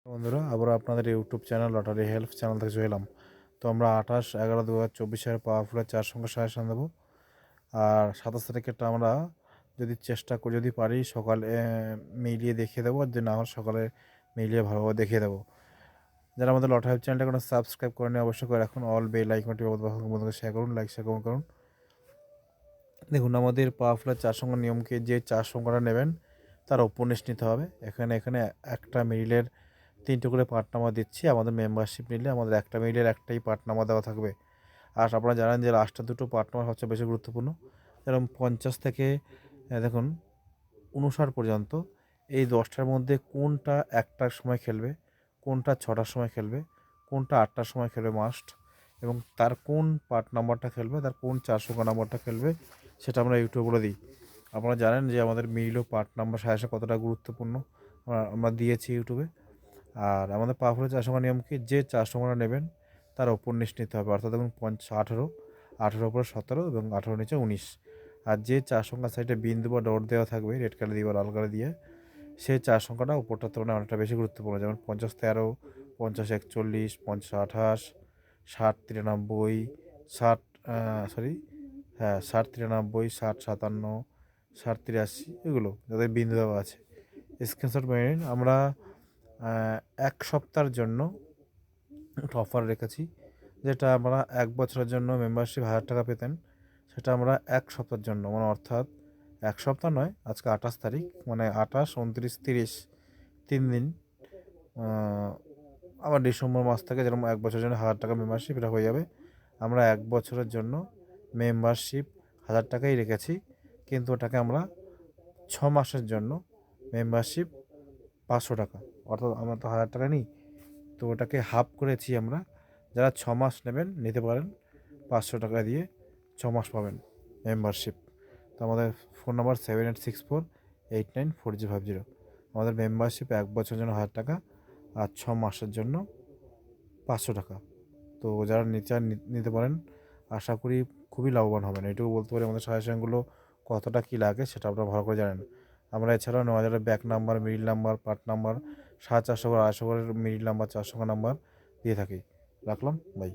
বন্ধুরা, আবারও আপনাদের YouTube channel lottery help channel থেকে চলে এলাম। তো আমরা 28/11/2024 পাওয়ারফুলের 4 সংখ্যা সাজেশন দেবো। আর 27 তারিখেরটা আমরা যদি চেষ্টা করি, যদি পারি সকালে মিলিয়ে দেখিয়ে দেবো, আর যদি না হয় সকালে মিলিয়ে ভালোভাবে দেখিয়ে দেবো। যারা আমাদের লটারি হেল্প চ্যানেলটা কোনো সাবস্ক্রাইব করেনি অবশ্যই করে রাখুন। অল বেল আইকনটি বন্ধুকে শেয়ার করুন, লাইক শেয়ার করুন। দেখুন, আমাদের পাওয়ারফুলের 4 সংখ্যার নিয়মকে, যে 4 সংখ্যাটা নেবেন তার উপন্যাস নিতে হবে। এখানে একটা মিডিলের 3টে করে পার্ট নাম্বার দিচ্ছি। আমাদের মেম্বারশিপ নিলে আমাদের একটা মিডিলের একটাই পার্ট নাম্বার দেওয়া থাকবে। আর আপনারা জানেন যে লাস্টের দুটো পার্ট নাম্বার সবচেয়ে বেশি গুরুত্বপূর্ণ। যেরকম 50 থেকে দেখুন 59 পর্যন্ত, এই 10টার মধ্যে কোনটা 1টার সময় খেলবে, কোনটা 6টার সময় খেলবে, কোনটা 8টার সময় খেলবে মাস্ট, এবং তার কোন পার্ট নাম্বারটা খেলবে, তার কোন 4 সংখ্যা নাম্বারটা খেলবে, সেটা আমরা ইউটিউবে বলে দিই। আপনারা জানেন যে আমাদের মিল ও পার্ট নাম্বার সাজেশন কতটা গুরুত্বপূর্ণ আমরা দিয়েছি ইউটিউবে। আর আমাদের পাওয়ারফুল 4 সংখ্যার নিয়ম কি, যে 4 সংখ্যাটা নেবেন তার উপন্যাস নিতে হবে। অর্থাৎ দেখুন 18, 18 উপরে 17 এবং 18 নিচে 19। আর যে 4 সংখ্যার সাইডে বিন্দু বা ডট দেওয়া থাকবে রেড কালার দিয়ে বা লাল কালার দিয়ে, সেই 4 সংখ্যাটা উপরটার তুলনায় অনেকটা বেশি গুরুত্বপূর্ণ। যেমন 50-13, 50-41, 50-28, 60-93, 60 60-93, 60-57, 60-83, এগুলো যাদের বিন্দু দেওয়া আছে স্ক্রিনশট মেরে নিন। আমরা 1 সপ্তাহের জন্য একটা অফার রেখেছি, যেটা আমরা 1 বছরের জন্য মেম্বারশিপ 1000 টাকা পেতেন, সেটা আমরা 1 সপ্তাহের জন্য, মানে অর্থাৎ 1 সপ্তাহ নয়, আজকে 28 তারিখ, মানে 28, 29, 30, 3 দিন, আবার ডিসেম্বর মাস থেকে যেরকম 1 বছরের জন্য 1000 টাকা মেম্বারশিপ, এটা হয়ে যাবে। আমরা 1 বছরের জন্য মেম্বারশিপ 1000 টাকাই রেখেছি, কিন্তু ওটাকে আমরা 6 মাসের জন্য মেম্বারশিপ 500 টাকা, অর্থাৎ আমরা তো 1000 টাকা নিই, তো ওটাকে হাফ করেছি আমরা। যারা 6 মাস নেবেন নিতে পারেন, 500 টাকা দিয়ে 6 মাস পাবেন মেম্বারশিপ। তো আমাদের ফোন নাম্বার 7864894050। আমাদের মেম্বারশিপ 1 বছরের জন্য 1000 টাকা, আর 6 মাসের জন্য 500 টাকা। তো যারা নিতে পারেন, আশা করি খুবই লাভবান হবেন। এটুকু বলতে পারি, আমাদের সাজেশনগুলো কতটা কী লাগে সেটা আপনারা ভালো করে জানেন। আমরা এছাড়াও 9000 back number, middle number, part number, 450 করে 250 করে মিডিল নাম্বার, 4 সংখ্যা নাম্বার দিয়ে থাকি। রাখলাম, বাই।